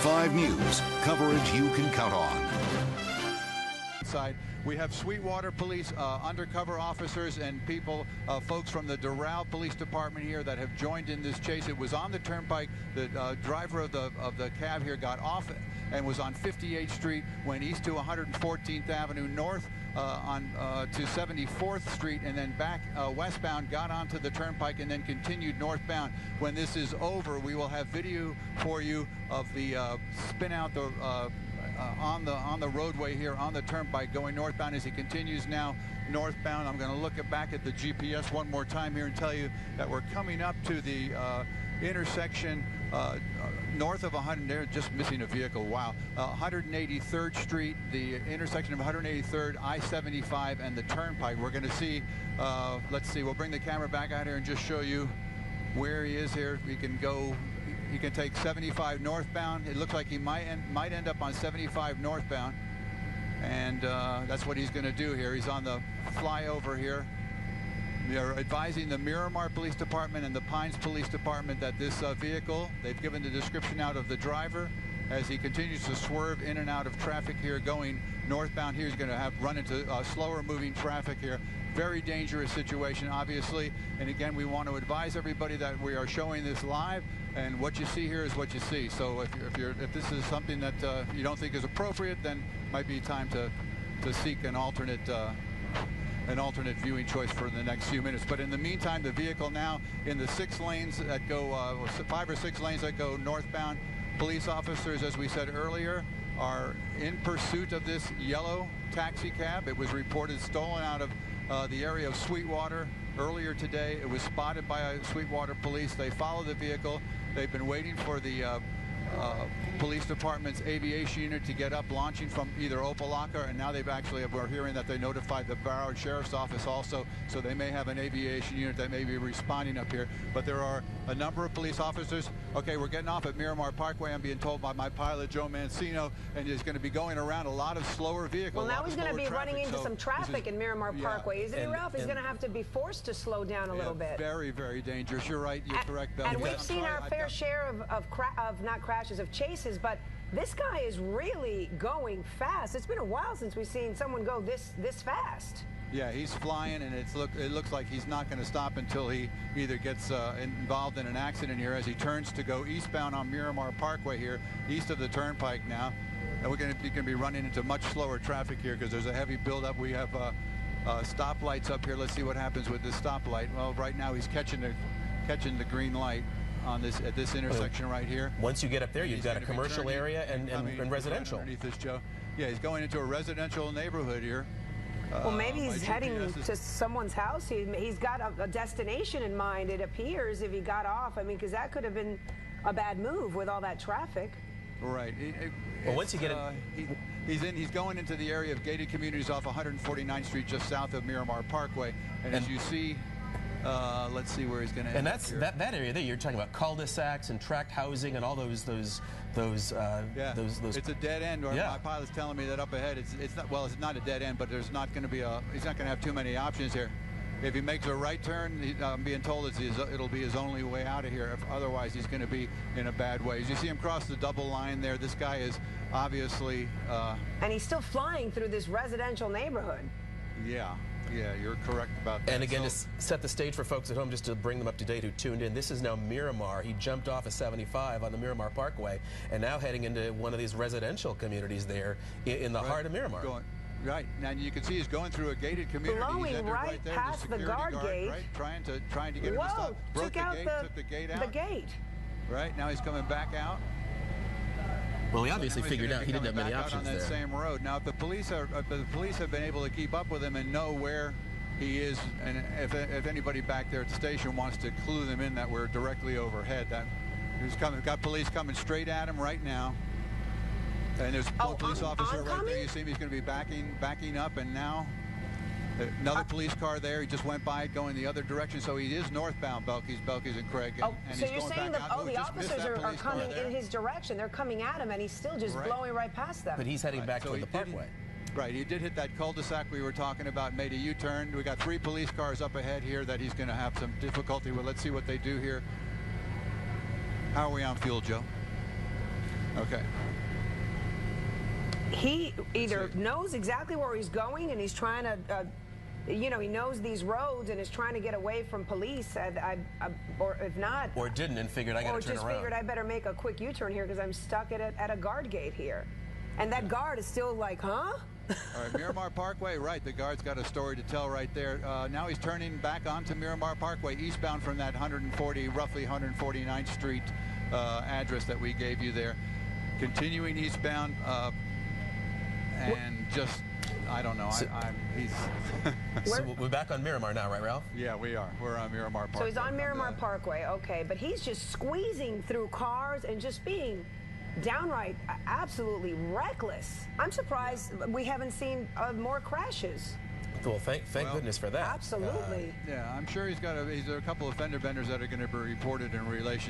5 News, coverage you can count on. Side. We have Sweetwater Police undercover officers and people, folks from the Doral Police Department here that have joined in this chase. It was on the turnpike. The driver of the cab here got off and was on 58th Street, went east to 114th Avenue, north to 74th Street, and then back westbound, got onto the turnpike, and then continued northbound. When this is over, we will have video for you of the spin out on the roadway here on the turnpike going northbound as he continues now northbound. I'm going to look back at the GPS one more time here and tell you that we're coming up to the intersection north of 100. They're just missing a vehicle. Wow. 183rd Street, the intersection of 183rd, I-75, and the turnpike. We're going to see, let's see, we'll bring the camera back out here and just show you where he is here. We can go. He can take 75 northbound. It looks like he might end up on 75 northbound, and that's what he's going to do here. He's on the flyover here. They're advising the Miramar Police Department and the Pines Police Department that this vehicle, they've given the description out of the driver as he continues to swerve in and out of traffic here going northbound. Here he's going to run into slower moving traffic here. Very dangerous situation, obviously. And again, we want to advise everybody that we are showing this live, and what you see here is what you see. So if this is something that you don't think is appropriate, then might be time to seek an alternate viewing choice for the next few minutes. But in the meantime, the vehicle now in the 6 lanes that go, 5 or 6 lanes that go northbound. Police officers, as we said earlier, are in pursuit of this yellow taxi cab. It was reported stolen out of the area of Sweetwater earlier today. It was spotted by Sweetwater police. They followed the vehicle. They've been waiting for the police department's aviation unit to get up, launching from either Opelika, and now we're hearing that they notified the Broward Sheriff's Office also, so they may have an aviation unit that may be responding up here. But there are a number of police officers. Okay, we're getting off at Miramar Parkway, I'm being told by my pilot, Joe Mancino, and he's going to be going around a lot of slower vehicles. Well, now he's going to be running into some traffic in Miramar Parkway, isn't he, Ralph? He's going to have to be forced to slow down a little bit. Very, very dangerous. You're right. You're correct, Belle. And we've seen our fair share of not crashes, of chases, but this guy is really going fast. It's been a while since we've seen someone go this fast. Yeah, he's flying, and it looks like he's not going to stop until he either gets involved in an accident here as he turns to go eastbound on Miramar Parkway here, east of the turnpike now. And we're going to be running into much slower traffic here because there's a heavy buildup. We have stoplights up here. Let's see what happens with this stoplight. Well, right now he's catching the green light on at this intersection right here. Once you get up there, you've got a commercial area and residential. Underneath this, Joe. Yeah, he's going into a residential neighborhood here. Well, maybe he's heading to someone's house. He's got a destination in mind, it appears, if he got off. I mean, because that could have been a bad move with all that traffic. Right. Well, once you get it, he's going into the area of gated communities off 149th Street, just south of Miramar Parkway. And as you see, let's see where he's going to end up here. that area there, you're talking about cul-de-sacs and tract housing and all those. Yeah, it's a dead end. Or my pilot's telling me that up ahead, it's not. Well, it's not a dead end, but there's not going to be he's not going to have too many options here. If he makes a right turn, I'm being told it'll be his only way out of here. Otherwise, he's going to be in a bad way. As you see him cross the double line there, this guy is obviously. And he's still flying through this residential neighborhood. Yeah. Yeah, you're correct about that. And again, to set the stage for folks at home, just to bring them up to date who tuned in, this is now Miramar. He jumped off of 75 on the Miramar Parkway and now heading into one of these residential communities there in the heart of Miramar. Right, now you can see he's going through a gated community. Blowing right there, past the guard gate. Right, trying to get him to stop. Broke the gate, took the gate out. The gate. Right, now he's coming back out. Well, he obviously figured out he didn't have many options on that same road. Now, if the police have been able to keep up with him and know where he is, and if anybody back there at the station wants to clue them in that we're directly overhead, that he's got police coming straight at him right now. And there's a police officer right there. You see him. He's going to be backing up, and now another police car there. He just went by it going the other direction, so he is northbound, Belkis and Craig. And so you're saying that the officers are coming in his direction. They're coming at him, and he's still just blowing right past them. But he's heading back toward the Parkway. Right, he did hit that cul-de-sac we were talking about, made a U-turn. We got 3 police cars up ahead here that he's going to have some difficulty with. Let's see what they do here. How are we on fuel, Joe? Okay. He either knows exactly where he's going and he's trying to, you know, he knows these roads and is trying to get away from police, or if not... Or didn't and figured I got to turn around. Or just figured I better make a quick U-turn here because I'm stuck at a guard gate here. And that guard is still like, huh? All right, Miramar Parkway, right. The guard's got a story to tell right there. Now he's turning back onto Miramar Parkway, eastbound from that roughly 149th Street address that we gave you there. Continuing eastbound, and just, I don't know. He's. So we're back on Miramar now, right, Ralph? Yeah, we are. We're on Miramar Parkway. So he's on Miramar Parkway, okay. But he's just squeezing through cars and just being downright absolutely reckless. I'm surprised we haven't seen more crashes. Well, thank goodness for that. Absolutely. Yeah, I'm sure there are a couple of fender benders that are going to be reported in relation